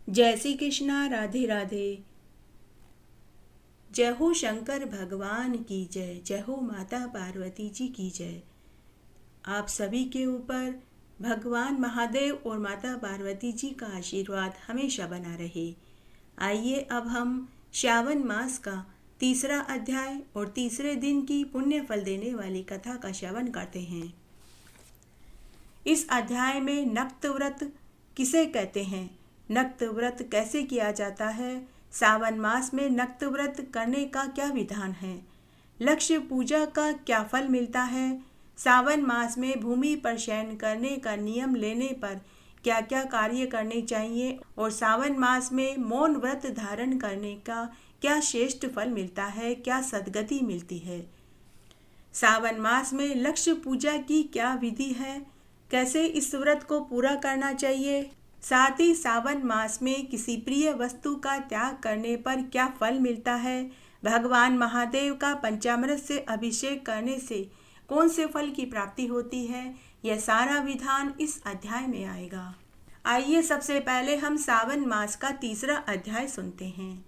जय श्री कृष्णा। राधे राधे। जय हो शंकर भगवान की जय, जय हो माता पार्वती जी की जय। आप सभी के ऊपर भगवान महादेव और माता पार्वती जी का आशीर्वाद हमेशा बना रहे। आइए अब हम श्रावण मास का तीसरा अध्याय और तीसरे दिन की पुण्य फल देने वाली कथा का श्रवण करते हैं। इस अध्याय में नक्त व्रत किसे कहते हैं, नक्त व्रत कैसे किया जाता है, सावन मास में नक्त व्रत करने का क्या विधान है, लक्ष्य पूजा का क्या फल मिलता है, सावन मास में भूमि पर शयन करने का नियम लेने पर क्या क्या कार्य करने चाहिए और सावन मास में मौन व्रत धारण करने का क्या श्रेष्ठ फल मिलता है, क्या सद्गति मिलती है। सावन मास में लक्ष्य पूजा की क्या विधि है, कैसे इस व्रत को पूरा करना चाहिए, साथ ही सावन मास में किसी प्रिय वस्तु का त्याग करने पर क्या फल मिलता है, भगवान महादेव का पंचामृत से अभिषेक करने से कौन से फल की प्राप्ति होती है, यह सारा विधान इस अध्याय में आएगा। आइए सबसे पहले हम सावन मास का तीसरा अध्याय सुनते हैं।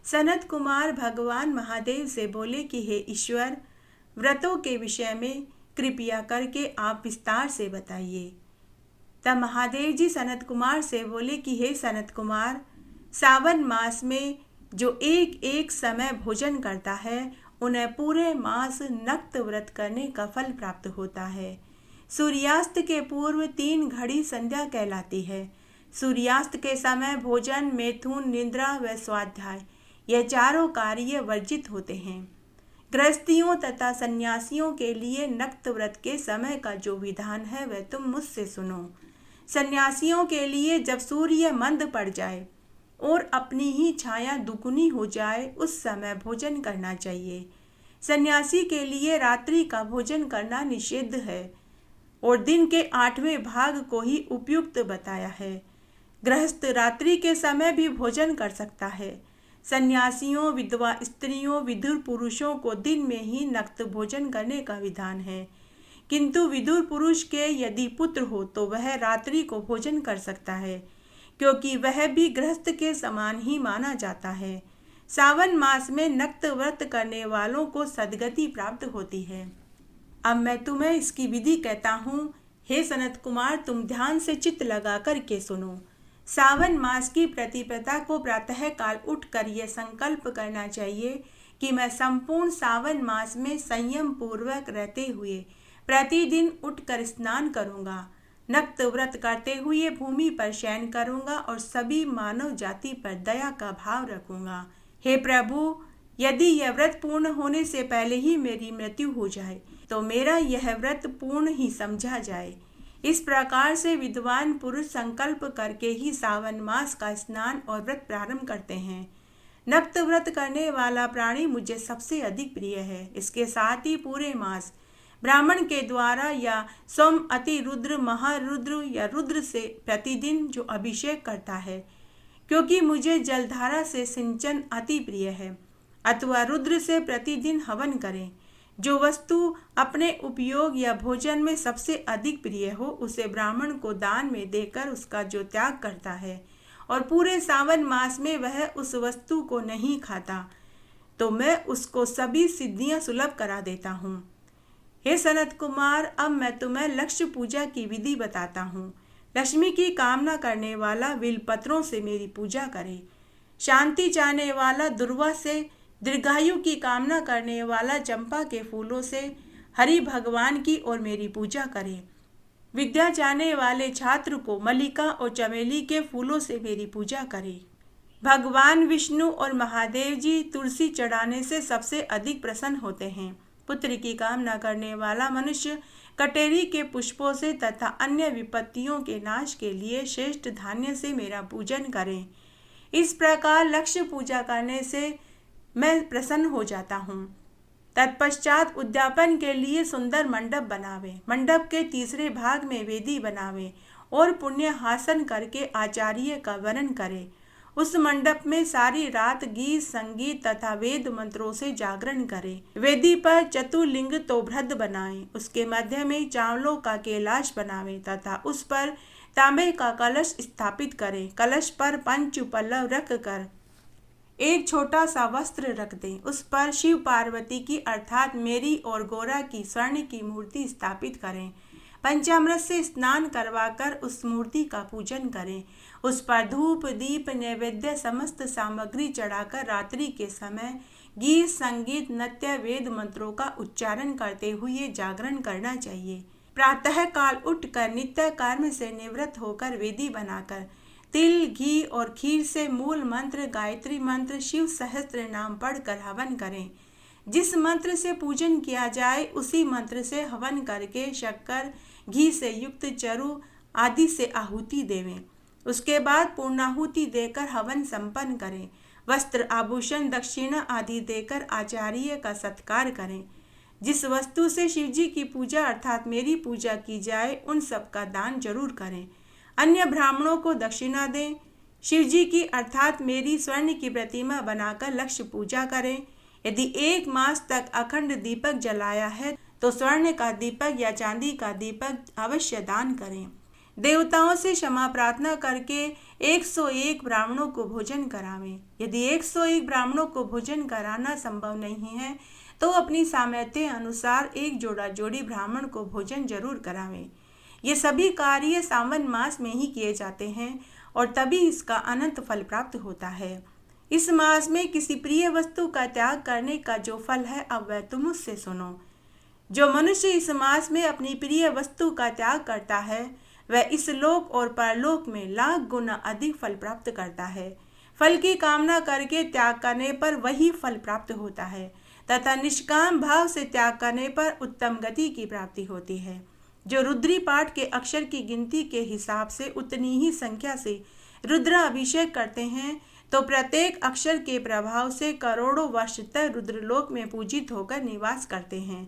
सनत कुमार भगवान महादेव से बोले कि हे ईश्वर, व्रतों के विषय में कृपया करके आप विस्तार से बताइए। तब महादेव जी सनत कुमार से बोले कि हे सनत कुमार, सावन मास में जो एक एक समय भोजन करता है उन्हें पूरे मास नक्त व्रत करने का फल प्राप्त होता है। सूर्यास्त के पूर्व 3 घड़ी संध्या कहलाती है। सूर्यास्त के समय भोजन, मैथुन, निद्रा व स्वाध्याय यह चारों कार्य वर्जित होते हैं। गृहस्थियों तथा सन्यासियों के लिए नक्त व्रत के समय का जो विधान है वह तुम मुझसे सुनो। सन्यासियों के लिए जब सूर्य मंद पड़ जाए और अपनी ही छाया दुगुनी हो जाए उस समय भोजन करना चाहिए। सन्यासी के लिए रात्रि का भोजन करना निषिद्ध है और दिन के 8वें भाग को ही उपयुक्त बताया है। गृहस्थ रात्रि के समय भी भोजन कर सकता है। सन्यासियों, विधवा स्त्रियों, विधुर पुरुषों को दिन में ही नक्त भोजन करने का विधान है, किंतु विदुर पुरुष के यदि पुत्र हो तो वह रात्रि को भोजन कर सकता है, क्योंकि वह भी गृहस्थ के समान ही माना जाता है। सावन मास में नक्त व्रत करने वालों को सद्गति प्राप्त होती है। अब मैं तुम्हें इसकी विधि कहता हूँ। हे सनत कुमार, तुम ध्यान से चित्त लगा कर के सुनो। सावन मास की प्रतिपदा को प्रातः काल उठकर यह संकल्प करना चाहिए कि मैं संपूर्ण सावन मास में संयम पूर्वक रहते हुए प्रतिदिन उठकर स्नान करूंगा, नक्त व्रत करते हुए भूमि पर शयन करूंगा और सभी मानव जाति पर दया का भाव रखूंगा। हे प्रभु, यदि यह व्रत पूर्ण होने से पहले ही मेरी मृत्यु हो जाए तो मेरा यह व्रत पूर्ण ही समझा जाए। इस प्रकार से विद्वान पुरुष संकल्प करके ही सावन मास का स्नान और व्रत प्रारंभ करते हैं। नक्त व्रत करने वाला प्राणी मुझे सबसे अधिक प्रिय है। इसके साथ ही पूरे मास ब्राह्मण के द्वारा या सोम अति रुद्र, महारुद्र या रुद्र से प्रतिदिन जो अभिषेक करता है, क्योंकि मुझे जलधारा से सिंचन अति प्रिय है, अथवा रुद्र से प्रतिदिन हवन करें। जो वस्तु अपने उपयोग या भोजन में सबसे अधिक प्रिय हो उसे ब्राह्मण को दान में देकर उसका जो त्याग करता है और पूरे सावन मास में वह उस वस्तु को नहीं खाता तो मैं उसको सभी सिद्धियां सुलभ करा देता हूँ। हे सनत कुमार, अब मैं तुम्हें लक्ष्य पूजा की विधि बताता हूँ। लक्ष्मी की कामना करने वाला बिलपत्रों से मेरी पूजा करे। शांति चाहने वाला दुर्वा से, दीर्घायु की कामना करने वाला चंपा के फूलों से, हरि भगवान की और मेरी पूजा करे। विद्या चाहने वाले छात्र को मल्लिका और चमेली के फूलों से मेरी पूजा करे। भगवान विष्णु और महादेव जी तुलसी चढ़ाने से सबसे अधिक प्रसन्न होते हैं। पुत्र की कामना करने वाला मनुष्य कटेरी के पुष्पों से तथा अन्य विपत्तियों के नाश के लिए श्रेष्ठ धान्य से मेरा पूजन करें। इस प्रकार लक्ष्य पूजा करने से मैं प्रसन्न हो जाता हूँ। तत्पश्चात उद्यापन के लिए सुंदर मंडप बनावे, मंडप के तीसरे भाग में वेदी बनावे और पुण्य हासन करके आचार्य का वर्णन करे। उस मंडप में सारी रात गीत, संगीत तथा वेद मंत्रों से जागरण करें। वेदी पर चतुर्लिंग तोभृद बनाएं, उसके मध्य में चावलों का कैलाश बनावें तथा उस पर तांबे का कलश स्थापित करें। कलश पर पंच पल्लव रख कर एक छोटा सा वस्त्र रख दें। उस पर शिव पार्वती की अर्थात मेरी और गौरा की स्वर्ण की मूर्ति स्थापित करें। पंचामृत से स्नान करवाकर उस मूर्ति का पूजन करें। उस पर धूप दीप नैवेद्य समस्त सामग्री चढ़ाकर रात्रि के समय गीत संगीत नृत्य वेद मंत्रों का उच्चारण करते हुए जागरण करना चाहिए। प्रातः काल उठकर नित्य कर्म से निवृत्त होकर वेदी बनाकर तिल घी और खीर से मूल मंत्र गायत्री मंत्र शिव सहस्त्र नाम पढ़कर हवन करें। जिस मंत्र से पूजन किया जाए उसी मंत्र से हवन करके शक्कर घी से युक्त चरु आदि से आहुति देवें। उसके बाद पूर्णाहुति देकर हवन संपन्न करें। वस्त्र आभूषण दक्षिणा आदि देकर आचार्य का सत्कार करें। जिस वस्तु से शिवजी की पूजा अर्थात मेरी पूजा की जाए उन सब का दान जरूर करें। अन्य ब्राह्मणों को दक्षिणा दें। शिवजी की अर्थात मेरी स्वर्ण की प्रतिमा बनाकर लक्ष्य पूजा करें। यदि 1 मास तक अखंड दीपक जलाया है तो स्वर्ण का दीपक या चांदी का दीपक अवश्य दान करें। देवताओं से क्षमा प्रार्थना करके 101 ब्राह्मणों को भोजन करावें। यदि 101 ब्राह्मणों को भोजन कराना संभव नहीं है तो अपनी सामर्थ्य अनुसार एक जोड़ा जोड़ी ब्राह्मण को भोजन जरूर करावें। ये सभी कार्य सावन मास में ही किए जाते हैं और तभी इसका अनंत फल प्राप्त होता है। इस मास में किसी प्रिय वस्तु का त्याग करने का जो फल है अब वह तुम मुझसे सुनो। जो मनुष्य इस मास में अपनी प्रिय वस्तु का त्याग करता है वह इस लोक और परलोक में लाख गुना अधिक फल प्राप्त करता है। फल की कामना करके त्याग करने पर वही फल प्राप्त होता है तथा निष्काम भाव से त्याग करने पर उत्तम गति की प्राप्ति होती है। जो रुद्री पाठ के अक्षर की गिनती के हिसाब से उतनी ही संख्या से रुद्राभिषेक करते हैं तो प्रत्येक अक्षर के प्रभाव से करोड़ों वर्ष तक रुद्रलोक में पूजित होकर निवास करते हैं।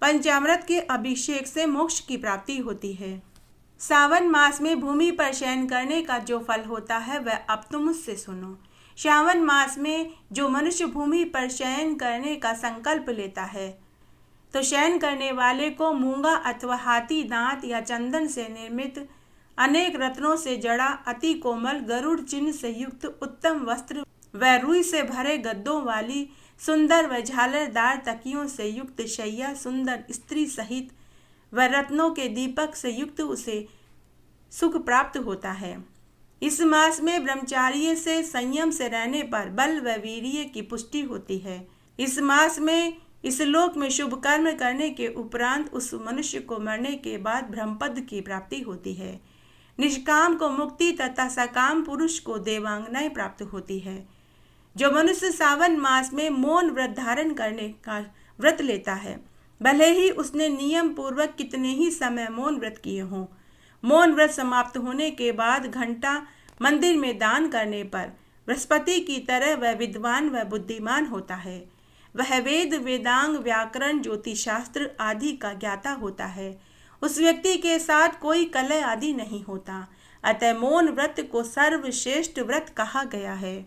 पंचामृत के अभिषेक से मोक्ष की प्राप्ति होती है। सावन मास में भूमि पर शयन करने का जो फल होता है वह अब तुम मुझसे सुनो। श्रावण मास में जो मनुष्य भूमि पर शयन करने का संकल्प लेता है तो शयन करने वाले को मूंगा अथवा हाथी दांत या चंदन से निर्मित अनेक रत्नों से जड़ा अति कोमल गरुड़ चिन्ह से युक्त उत्तम वस्त्र व रुई से भरे गद्दों वाली सुंदर व झालरदार तकियों से युक्त शैया सुंदर स्त्री सहित व रत्नों के दीपक से युक्त उसे सुख प्राप्त होता है। इस मास में ब्रह्मचार्य से संयम से रहने पर बल व वीर्य की पुष्टि होती है। इस मास में इस लोक में शुभ कर्म करने के उपरांत उस मनुष्य को मरने के बाद ब्रह्मपद की प्राप्ति होती है। निष्काम को मुक्ति तथा सकाम पुरुष को देवांगनाएं प्राप्त होती है। जो मनुष्य सावन मास में मौन व्रत धारण करने का व्रत लेता है भले ही उसने नियम पूर्वक कितने ही समय मौन व्रत किए हों, मौन व्रत समाप्त होने के बाद घंटा मंदिर में दान करने पर बृहस्पति की तरह वह विद्वान व बुद्धिमान होता है। वह वेद वेदांग व्याकरण ज्योतिषशास्त्र आदि का ज्ञाता होता है। उस व्यक्ति के साथ कोई कलह आदि नहीं होता। अतः मौन व्रत को सर्वश्रेष्ठ व्रत कहा गया है।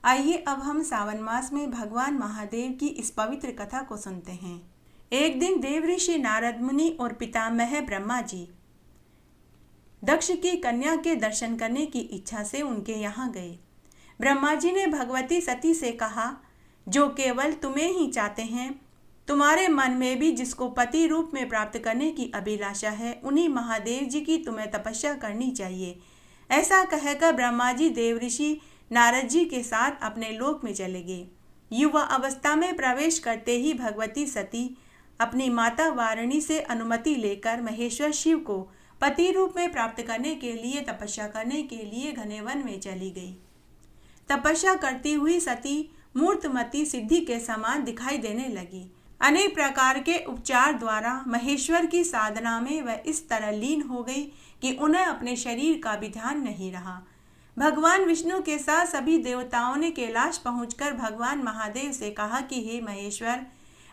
आइए अब हम सावन मास में भगवान महादेव की इस पवित्र कथा को सुनते हैं। एक दिन देवऋषि नारद मुनि और पितामह ब्रह्मा जी दक्ष की कन्या के दर्शन करने की इच्छा से उनके यहाँ गए। ब्रह्मा जी ने भगवती सती से कहा, जो केवल तुम्हें ही चाहते हैं, तुम्हारे मन में भी जिसको पति रूप में प्राप्त करने की अभिलाषा है, उन्हीं महादेव जी की तुम्हें तपस्या करनी चाहिए। ऐसा कहकर ब्रह्मा जी देवऋषि नारद जी के साथ अपने लोक में चले गए। युवा अवस्था में प्रवेश करते ही भगवती सती अपनी माता वारिणी से अनुमति लेकर महेश्वर शिव को पति रूप में प्राप्त करने के लिए तपस्या करने के लिए घने वन में चली गई। तपस्या करती हुई सती मूर्तमती सिद्धि के समान दिखाई देने लगी। अनेक प्रकार के उपचार द्वारा महेश्वर की साधना में वह इस तरह लीन हो गई कि उन्हें अपने शरीर का भी ध्यान नहीं रहा। भगवान विष्णु के साथ सभी देवताओं ने कैलाश पहुंचकर भगवान महादेव से कहा कि हे महेश्वर,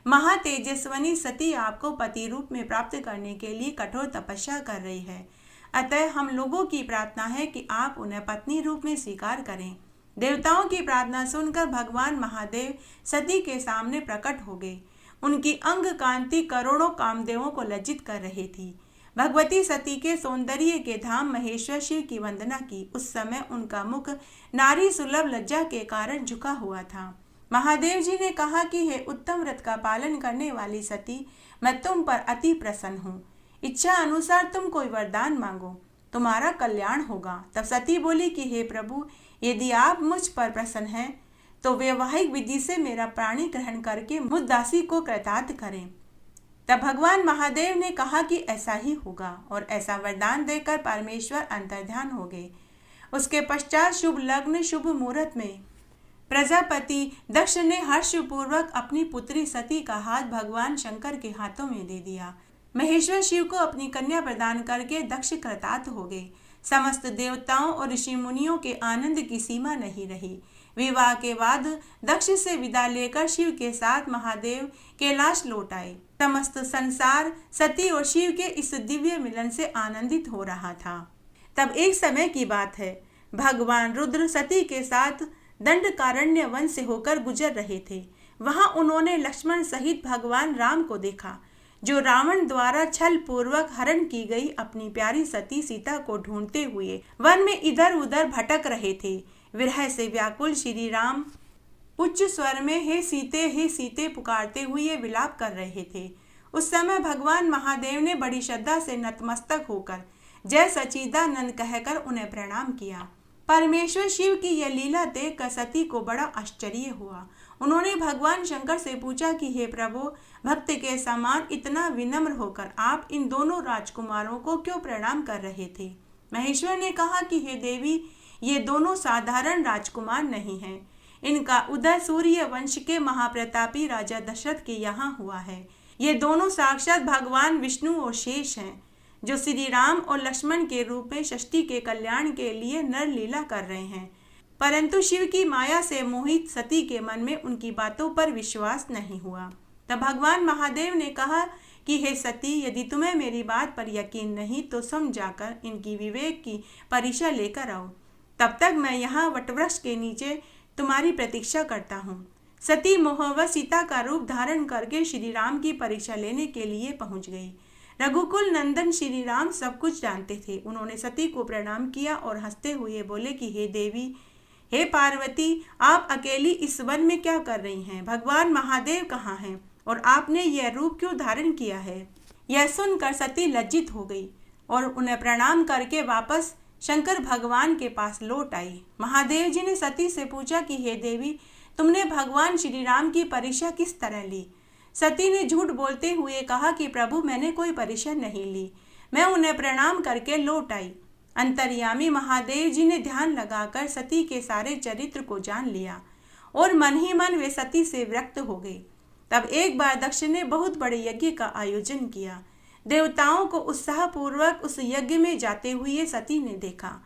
महातेजस्वनी सती आपको पति रूप में प्राप्त करने के लिए कठोर तपस्या कर रही है। अतः हम लोगों की प्रार्थना है कि आप उन्हें पत्नी रूप में स्वीकार करें। देवताओं की प्रार्थना सुनकर भगवान महादेव सती के सामने प्रकट हो गए। उनकी अंग कांति करोड़ों कामदेवों को लज्जित कर रही थी। भगवती सती के सौंदर्य के धाम महेश्वर शिव की वंदना की। उस समय उनका मुख नारी सुलभ लज्जा के कारण झुका हुआ था। महादेव जी ने कहा कि हे उत्तम व्रत का पालन करने वाली सती, मैं तुम पर अति प्रसन्न हूँ। इच्छा अनुसार तुम कोई वरदान मांगो, तुम्हारा कल्याण होगा। तब सती बोली कि हे प्रभु, यदि आप मुझ पर प्रसन्न हैं तो वैवाहिक विधि से मेरा प्राणी ग्रहण करके मुझ दासी को कृतार्थ करें। तब भगवान महादेव ने कहा कि ऐसा ही होगा, और ऐसा वरदान देकर परमेश्वर अंतर्ध्यान हो गए। उसके पश्चात शुभ लग्न शुभ मुहूर्त में प्रजापति दक्ष ने हर्षपूर्वक अपनी पुत्री सती का हाथ भगवान शंकर के हाथों में दे दिया। महेश्वर शिव को अपनी कन्या प्रदान करके दक्ष कृतार्थ हो गए। समस्त देवताओं और ऋषि मुनियों के आनंद की सीमा नहीं रही। विवाह के बाद दक्ष से विदा लेकर शिव के साथ महादेव कैलाश लौट आए। समस्त संसार सती और शिव के इस दिव्य मिलन से आनंदित हो रहा था। तब एक समय की बात है, भगवान रुद्र सती के साथ दंडकारण्य वन से होकर गुजर रहे थे। वहां उन्होंने लक्ष्मण सहित भगवान राम को देखा, जो रावण द्वारा छल पूर्वक हरण की गई अपनी प्यारी सती सीता को ढूंढते हुए वन में इधर उधर भटक रहे थे। विरह से व्याकुल श्री राम उच्च स्वर में हे सीते पुकारते हुए विलाप कर रहे थे। उस समय भगवान महादेव ने बड़ी श्रद्धा से नतमस्तक होकर जय सच्चिदानंद कहकर उन्हें प्रणाम किया। परमेश्वर शिव की यह लीला देखकर सती को बड़ा आश्चर्य हुआ। उन्होंने भगवान शंकर से पूछा कि हे प्रभु, भक्त के समान इतना विनम्र होकर आप इन दोनों राजकुमारों को क्यों प्रणाम कर रहे थे? महेश्वर ने कहा कि हे देवी, ये दोनों साधारण राजकुमार नहीं हैं। इनका उदय सूर्य वंश के महाप्रतापी राजा दशरथ के यहाँ हुआ है। ये दोनों साक्षात भगवान विष्णु और शेष हैं, जो श्री राम और लक्ष्मण के रूप में सृष्टि के कल्याण के लिए नर लीला कर रहे हैं। परंतु शिव की माया से मोहित सती के मन में उनकी बातों पर विश्वास नहीं हुआ। तब भगवान महादेव ने कहा कि हे सती, यदि तुम्हें मेरी बात पर यकीन नहीं तो समझाकर इनकी विवेक की परीक्षा लेकर आओ। तब तक मैं यहाँ वटवृक्ष के नीचे तुम्हारी प्रतीक्षा करता हूँ। सती मोहवश सीता का रूप धारण करके श्री राम की परीक्षा लेने के लिए पहुँच गई। रघुकुल नंदन श्री राम सब कुछ जानते थे। उन्होंने सती को प्रणाम किया और हंसते हुए बोले कि हे देवी, हे पार्वती, आप अकेली इस वन में क्या कर रही हैं? भगवान महादेव कहाँ हैं और आपने यह रूप क्यों धारण किया है? यह सुनकर सती लज्जित हो गई और उन्हें प्रणाम करके वापस शंकर भगवान के पास लौट आई। महादेव जी ने सती से पूछा कि हे देवी, तुमने भगवान श्री राम की परीक्षा किस तरह ली? सती ने झूठ बोलते हुए कहा कि प्रभु, मैंने कोई परीक्षा नहीं ली, मैं उन्हें प्रणाम करके लौट आई। अंतर्यामी महादेव जी ने ध्यान लगाकर सती के सारे चरित्र को जान लिया और मन ही मन वे सती से विरक्त हो गए। तब एक बार दक्ष ने बहुत बड़े यज्ञ का आयोजन किया। देवताओं को उत्साहपूर्वक उस यज्ञ में जाते हुए सती ने देखा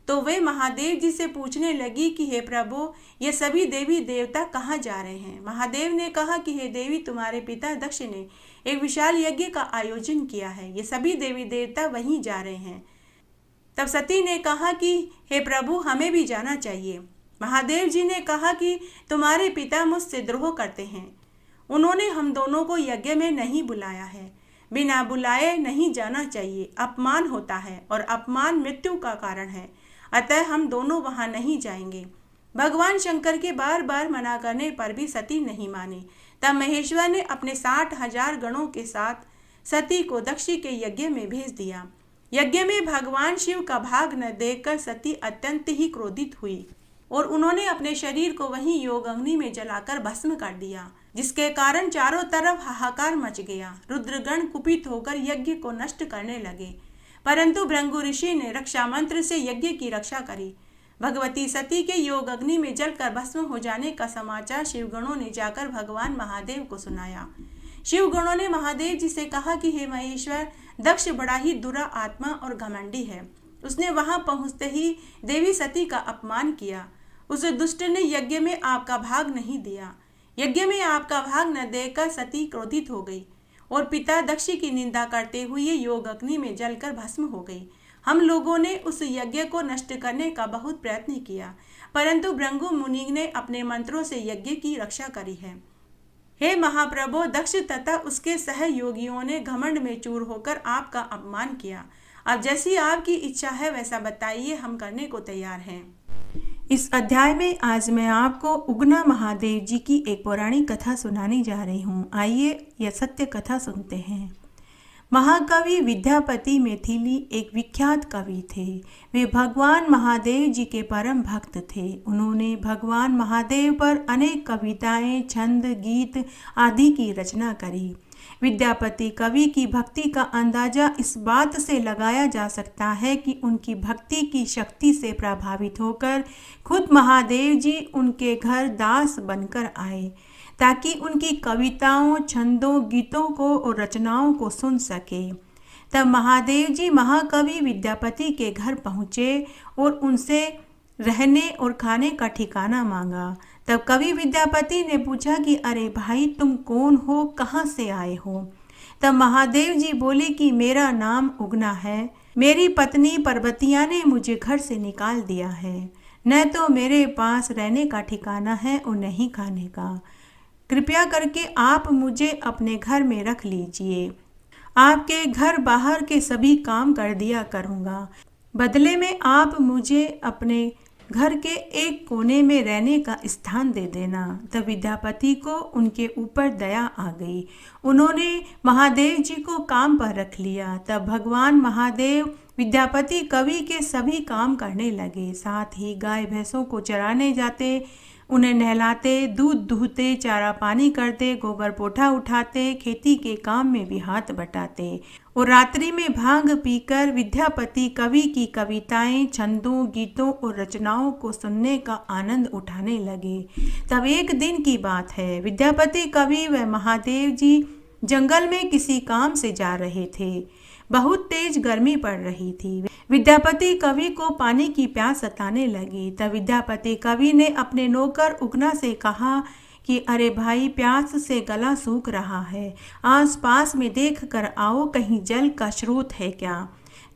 तो वे महादेव जी से पूछने लगी कि हे प्रभु, ये सभी देवी देवता कहाँ जा रहे हैं? महादेव ने कहा कि हे देवी, तुम्हारे पिता दक्ष ने एक विशाल यज्ञ का आयोजन किया है, ये सभी देवी देवता वहीं जा रहे हैं। तब सती ने कहा कि हे प्रभु, हमें भी जाना चाहिए। महादेव जी ने कहा कि तुम्हारे पिता मुझसे द्रोह करते हैं, उन्होंने हम दोनों को यज्ञ में नहीं बुलाया है। बिना बुलाए नहीं जाना चाहिए, अपमान होता है और अपमान मृत्यु का कारण है, अतः हम दोनों वहां नहीं जाएंगे। भगवान शंकर के बार बार मना करने पर भी सती नहीं मानी। तब महेश्वर ने अपने 60,000 गणों के साथ सती को दक्ष के यज्ञ में भेज दिया। यज्ञ में भगवान शिव का भाग न देखकर सती अत्यंत ही क्रोधित हुई और उन्होंने अपने शरीर को वहीं योग अग्नि में जलाकर भस्म कर दिया, जिसके कारण चारों तरफ हाहाकार मच गया। रुद्रगण कुपित होकर यज्ञ को नष्ट करने लगे, परंतु भृंगु ऋषि ने रक्षा मंत्र से यज्ञ की रक्षा करी। भगवती सती के योग अग्नि में जलकर भस्म हो जाने का समाचार शिवगणों ने जाकर भगवान महादेव को सुनाया। शिवगणों ने महादेव जी से कहा कि हे महेश्वर, दक्ष बड़ा ही दुरा आत्मा और घमंडी है। उसने वहां पहुंचते ही देवी सती का अपमान किया। उस दुष्ट ने यज्ञ में आपका भाग नहीं दिया। यज्ञ में आपका भाग न देकर सती क्रोधित हो गई और पिता दक्ष की निंदा करते हुए योग अग्नि में जलकर भस्म हो गई। हम लोगों ने उस यज्ञ को नष्ट करने का बहुत प्रयत्न किया, परंतु भृंगु मुनि ने अपने मंत्रों से यज्ञ की रक्षा करी है। हे महाप्रभु, दक्ष तथा उसके सहयोगियों ने घमंड में चूर होकर आपका अपमान किया। अब जैसी आपकी इच्छा है वैसा बताइए, हम करने को तैयार हैं। इस अध्याय में आज मैं आपको उगना महादेव जी की एक पौराणिक कथा सुनाने जा रही हूँ। आइए यह सत्य कथा सुनते हैं। महाकवि विद्यापति मैथिली एक विख्यात कवि थे। वे भगवान महादेव जी के परम भक्त थे। उन्होंने भगवान महादेव पर अनेक कविताएं, छंद, गीत आदि की रचना करी। विद्यापति कवि की भक्ति का अंदाजा इस बात से लगाया जा सकता है कि उनकी भक्ति की शक्ति से प्रभावित होकर खुद महादेव जी उनके घर दास बनकर आए, ताकि उनकी कविताओं, छंदों, गीतों को और रचनाओं को सुन सके। तब महादेव जी महाकवि विद्यापति के घर पहुँचे और उनसे रहने और खाने का ठिकाना मांगा। तब कवि विद्यापति ने पूछा कि अरे भाई, तुम कौन हो, कहाँ से आए हो? तब महादेव जी बोले कि मेरा नाम उगना है। मेरी पत्नी पर्वतिया ने मुझे घर से निकाल दिया है। न तो मेरे पास रहने का ठिकाना है और नहीं खाने का। कृपया करके आप मुझे अपने घर में रख लीजिए। आपके घर बाहर के सभी काम कर दिया करूँगा। बदले में आप मुझे अपने घर के एक कोने में रहने का स्थान दे देना। तब विद्यापति को उनके ऊपर दया आ गई। उन्होंने महादेव जी को काम पर रख लिया। तब भगवान महादेव विद्यापति कवि के सभी काम करने लगे। साथ ही गाय भैंसों को चराने जाते, उन्हें नहलाते, दूध दूहते, चारा पानी करते, गोबर पोठा उठाते, खेती के काम में भी हाथ बटाते और रात्रि में भांग पीकर विद्यापति कवि की कविताएं, छंदों, गीतों और रचनाओं को सुनने का आनंद उठाने लगे। तब एक दिन की बात है, विद्यापति कवि व महादेव जी जंगल में किसी काम से जा रहे थे। बहुत तेज गर्मी पड़ रही थी। विद्यापति कवि को पानी की प्यास सताने लगी। तब विद्यापति कवि ने अपने नौकर उगना से कहा कि अरे भाई, प्यास से गला सूख रहा है, आसपास में देख कर आओ, कहीं जल का स्रोत है क्या?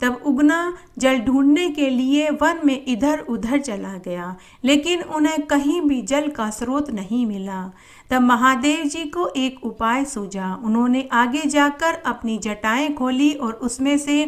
तब उगना जल ढूंढने के लिए वन में इधर उधर चला गया, लेकिन उन्हें कहीं भी जल का स्रोत नहीं मिला। तब महादेव जी को एक उपाय सूझा। उन्होंने आगे जाकर अपनी जटाएं खोली और उसमें से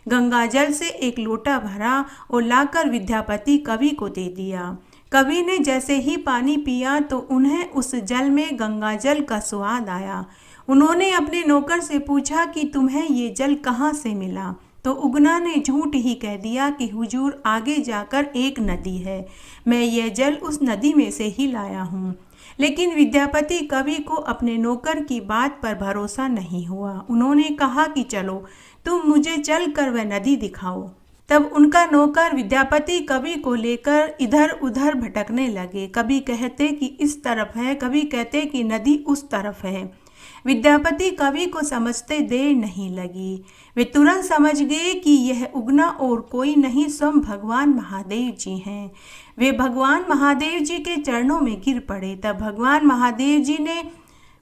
गंगा जल से एक लोटा भरा और लाकर विद्यापति कवि को दे दिया। कवि ने जैसे ही पानी पिया तो उन्हें उस जल में गंगा जल का स्वाद आया। उन्होंने अपने नौकर से पूछा कि तुम्हें ये जल कहाँ से मिला? तो उगना ने झूठ ही कह दिया कि हुजूर, आगे जाकर एक नदी है, मैं यह जल उस नदी में से ही लाया हूँ। लेकिन विद्यापति कवि को अपने नौकर की बात पर भरोसा नहीं हुआ। उन्होंने कहा कि चलो, तुम मुझे चल कर वह नदी दिखाओ। तब उनका नौकर विद्यापति कवि को लेकर इधर उधर भटकने लगे। कभी कहते कि इस तरफ है, कभी कहते कि नदी उस तरफ है। विद्यापति कवि को समझते देर नहीं लगी। वे तुरंत समझ गए कि यह उगना और कोई नहीं, स्वयं भगवान महादेव जी हैं। वे भगवान महादेव जी के चरणों में गिर पड़े। तब भगवान महादेव जी ने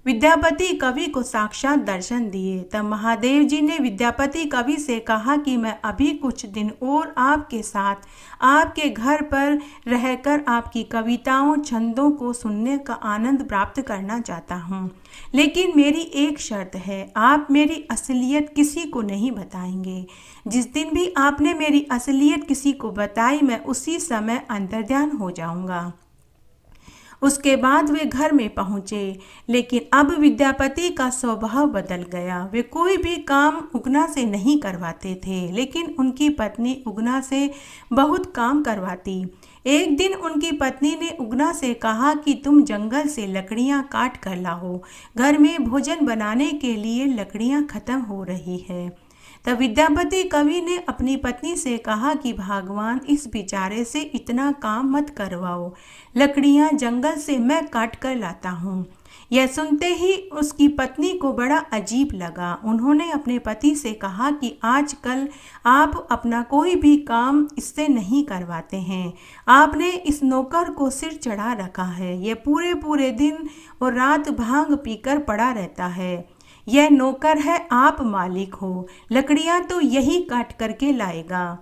विद्यापति कवि को साक्षात दर्शन दिए। तब महादेव जी ने विद्यापति कवि से कहा कि मैं अभी कुछ दिन और आपके साथ आपके घर पर रहकर आपकी कविताओं, छंदों को सुनने का आनंद प्राप्त करना चाहता हूँ। लेकिन मेरी एक शर्त है, आप मेरी असलियत किसी को नहीं बताएंगे। जिस दिन भी आपने मेरी असलियत किसी को बताई, मैं उसी समय अंतर्ध्यान हो जाऊँगा। उसके बाद वे घर में पहुँचे। लेकिन अब विद्यापति का स्वभाव बदल गया। वे कोई भी काम उगना से नहीं करवाते थे, लेकिन उनकी पत्नी उगना से बहुत काम करवाती। एक दिन उनकी पत्नी ने उगना से कहा कि तुम जंगल से लकड़ियाँ काट कर लाओ, घर में भोजन बनाने के लिए लकड़ियाँ खत्म हो रही है। तब विद्यापति कवि ने अपनी पत्नी से कहा कि भगवान, इस बेचारे से इतना काम मत करवाओ, लकड़ियाँ जंगल से मैं काट कर लाता हूँ। यह सुनते ही उसकी पत्नी को बड़ा अजीब लगा। उन्होंने अपने पति से कहा कि आजकल आप अपना कोई भी काम इससे नहीं करवाते हैं। आपने इस नौकर को सिर चढ़ा रखा है। यह पूरे पूरे दिन और रात भांग पीकर पड़ा रहता है। यह नौकर है, आप मालिक हो, लकड़ियाँ तो यही काट करके लाएगा।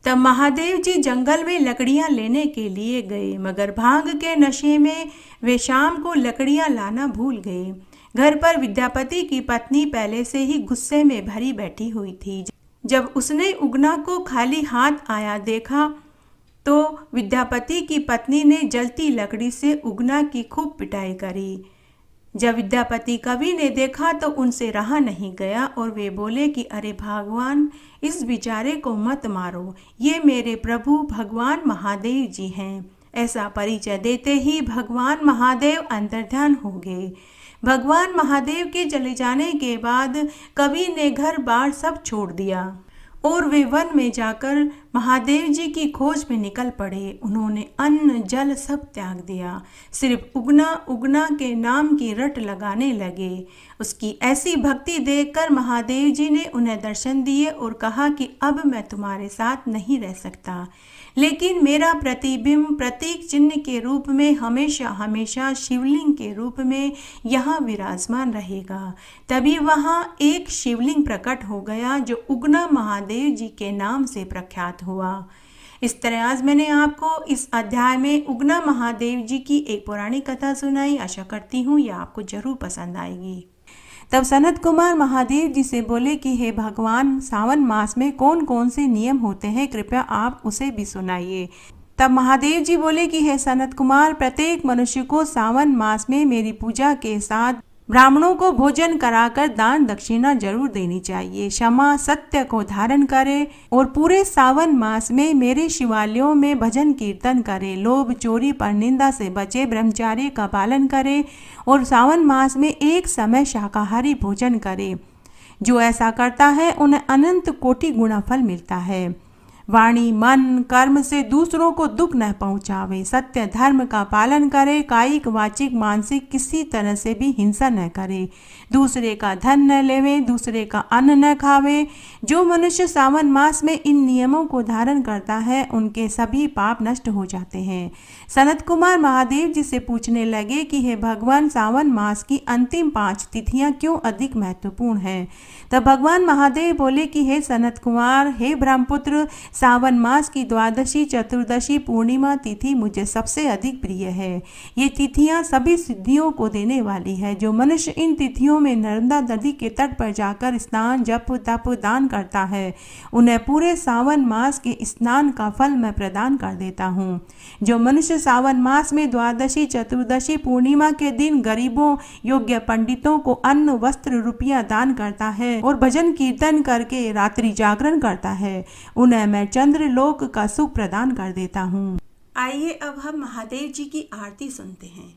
तब महादेव जी जंगल में लकड़ियाँ लेने के लिए गए, मगर भांग के नशे में वे शाम को लकड़ियाँ लाना भूल गए। घर पर विद्यापति की पत्नी पहले से ही गुस्से में भरी बैठी हुई थी। जब उसने उगना को खाली हाथ आया देखा तो विद्यापति की पत्नी ने जलती लकड़ी से उगना की खूब पिटाई करी। जब विद्यापति कवि ने देखा तो उनसे रहा नहीं गया और वे बोले कि अरे भगवान, इस बेचारे को मत मारो, ये मेरे प्रभु भगवान महादेव जी हैं। ऐसा परिचय देते ही भगवान महादेव अंतर्ध्यान हो गए। भगवान महादेव के चले जाने के बाद कवि ने घर बार सब छोड़ दिया और वे वन में जाकर महादेव जी की खोज में निकल पड़े। उन्होंने अन्न जल सब त्याग दिया, सिर्फ उगना उगना के नाम की रट लगाने लगे। उसकी ऐसी भक्ति देखकर महादेव जी ने उन्हें दर्शन दिए और कहा कि अब मैं तुम्हारे साथ नहीं रह सकता, लेकिन मेरा प्रतिबिंब प्रतीक चिन्ह के रूप में हमेशा हमेशा शिवलिंग के रूप में यहाँ विराजमान रहेगा। तभी वहाँ एक शिवलिंग प्रकट हो गया जो उगना महादेव जी के नाम से प्रख्यात हुआ। इस तरह आज मैंने आपको इस अध्याय में उगना महादेव जी की एक पौराणिक कथा सुनाई। आशा करती हूँ यह आपको जरूर पसंद आएगी। तब सनत कुमार महादेव जी से बोले कि हे भगवान, सावन मास में कौन कौन से नियम होते हैं, कृपया आप उसे भी सुनाइए। तब महादेव जी बोले कि हे सनत कुमार, प्रत्येक मनुष्य को सावन मास में मेरी पूजा के साथ ब्राह्मणों को भोजन कराकर दान दक्षिणा जरूर देनी चाहिए, क्षमा सत्य को धारण करे और पूरे सावन मास में मेरे शिवालयों में भजन कीर्तन करे, लोभ चोरी पर निंदा से बचे, ब्रह्मचार्य का पालन करे और सावन मास में एक समय शाकाहारी भोजन करे। जो ऐसा करता है उन्हें अनंत कोटि गुना फल मिलता है। वाणी मन कर्म से दूसरों को दुख न पहुंचावे, सत्य धर्म का पालन करे, कायिक वाचिक मानसिक किसी तरह से भी हिंसा न करे, दूसरे का धन न लेवे, दूसरे का अन्न न खावे। जो मनुष्य सावन मास में इन नियमों को धारण करता है उनके सभी पाप नष्ट हो जाते हैं। सनत कुमार महादेव जी से पूछने लगे कि हे भगवान, सावन मास की अंतिम 5 तिथियां क्यों अधिक महत्वपूर्ण हैं? तब भगवान महादेव बोले कि हे सनत कुमार, हे ब्रह्मपुत्र, सावन मास की द्वादशी चतुर्दशी पूर्णिमा तिथि मुझे सबसे अधिक प्रिय है। ये तिथियां सभी सिद्धियों को देने वाली है। जो मनुष्य इन तिथियों में नर्मदा नदी के तट पर जाकर स्नान जप तप दान करता है उन्हें पूरे सावन मास के स्नान का फल मैं प्रदान कर देता हूँ। जो मनुष्य सावन मास में द्वादशी चतुर्दशी पूर्णिमा के दिन गरीबों योग्य पंडितों को अन्न वस्त्र रुपया दान करता है और भजन कीर्तन करके रात्रि जागरण करता है उन्हें मैं चंद्रलोक का सुख प्रदान कर देता हूँ। आइए अब हम महादेव जी की आरती सुनते हैं।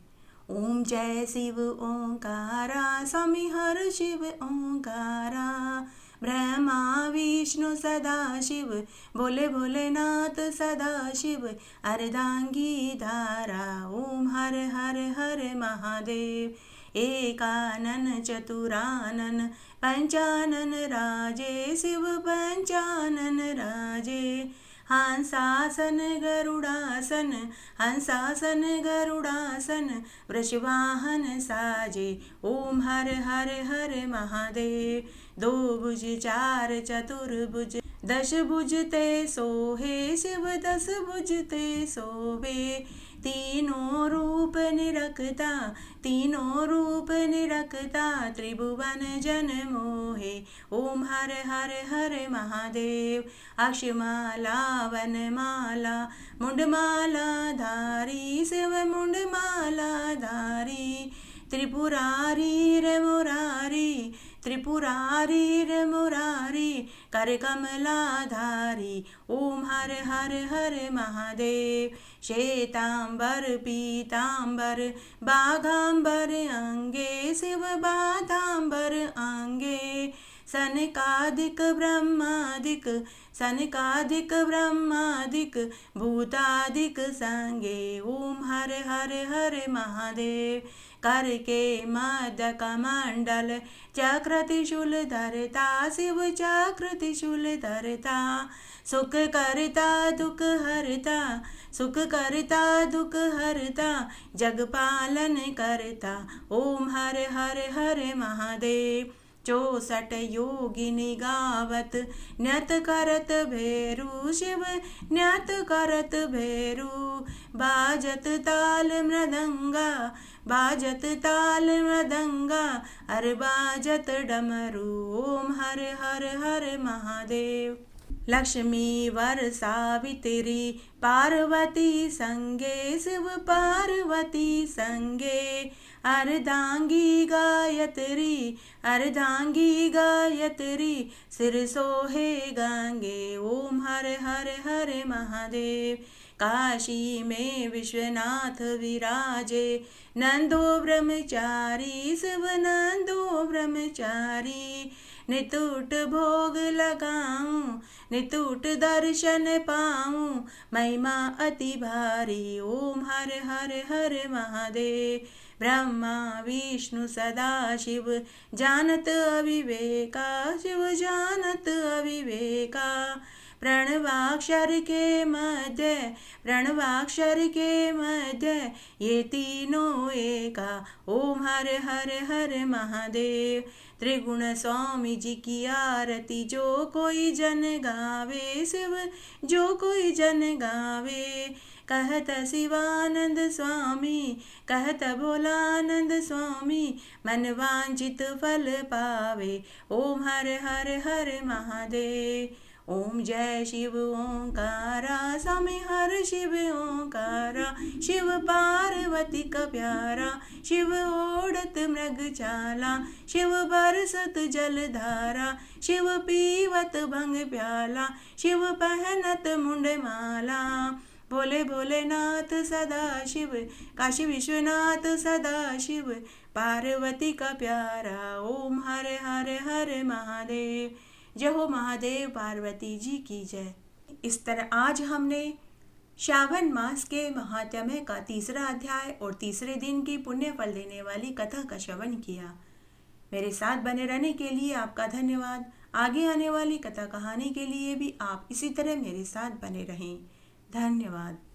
ओम जय शिव ओंकारा, स्वामी हर शिव ओंकारा, ब्रह्मा विष्णु सदा शिव, बोले भोलेनाथ सदा शिव, अर्धांगी धारा। ओम हर हर हर महादेव, एकानन चतुरानन, पंचानन राजे, शिव पंचानन राजे। हंसासन गरुड़ासन, हंसासन गरुड़ासन, वृषवाहन साजे। ओम हर हर हर महादेव। 2 भुज 4 चतुर्भुज, 10 भुज ते सोहे, शिव 10 भुज ते सोवे। तीनों रूप निरखता, तीनों रूप निरखता, त्रिभुवन जन मोहे। ओम हर हर हर महादेव। अक्षमाला वनमाला, मुंडमाला धारी, शिव मुंडमाला धारी। त्रिपुरारी रे मुरारी, त्रिपुरारी रे मुरारी, कर कमलाधारी। ओम हर हर हर महादेव। श्वेतांबर पीतांबर, बाघांबर अंगे, शिव बाधांबर अंगे। सनकादिक ब्रह्मादिक, सनकादिक ब्रह्मादिक, भूतादिक संगे। ओम हर हर हर महादेव। करके मदक मंडल, चक्र त्रिशूल धरता, शिव चक्र त्रिशूल धरता। सुख करता दुख हरता, सुख करता दुख हरता, जग पालन करता। ओम हर हर हर महादेव। 64 योगिनी गावत, नृत करत भैरू, शिव नृत करत भैरू। बाजत ताल मृदंगा, बाजत ताल मृदंगा अर बाजत डमरू। ओम हर हर हर महादेव। लक्ष्मी वर सावित्री पार्वती संगे शिव पार्वती संगे अर्धांगी गायत्री सिर सोहे गंगे। ओम हर हर हर महादेव। काशी में विश्वनाथ विराजे नंदो ब्रह्मचारी शिव नंदो ब्रह्मचारी। नितुट भोग लगाऊं नितुट दर्शन पाऊं महिमा अति भारी। ओम हर हर हर महादेव। ब्रह्मा विष्णु सदा शिव जानत अविवेका शिव जानत अविवेका। प्रणवाक्षर के मध्य ये तीनों एका। ओम हर हर हर महादेव। त्रिगुण स्वामी जी की आरती जो कोई जन गावे शिव जो कोई जन गावे। कहत शिवानंद स्वामी कहत भोलानंद स्वामी मन वांछित फल पावे। ओम हर हर हर महादेव। ओम जय शिव ओंकारा स्वामी हर शिव ओंकारा। शिव पार्वती का प्यारा शिव ओढ़त मृगशाला। शिव बरसत जलधारा शिव पीवत भंग प्याला। शिव पहनत मुंड माला। भोले भोलेनाथ सदा शिव काशी विश्वनाथ सदा शिव पार्वती का प्यारा। ओम हर हर हर महादेव। जय हो महादेव पार्वती जी की जय। इस तरह आज हमने श्रावण मास के महात्म्य का तीसरा अध्याय और तीसरे दिन की पुण्य फल देने वाली कथा का श्रवण किया। मेरे साथ बने रहने के लिए आपका धन्यवाद। आगे आने वाली कथा कहानी के लिए भी आप इसी तरह मेरे साथ बने रहें। धन्यवाद।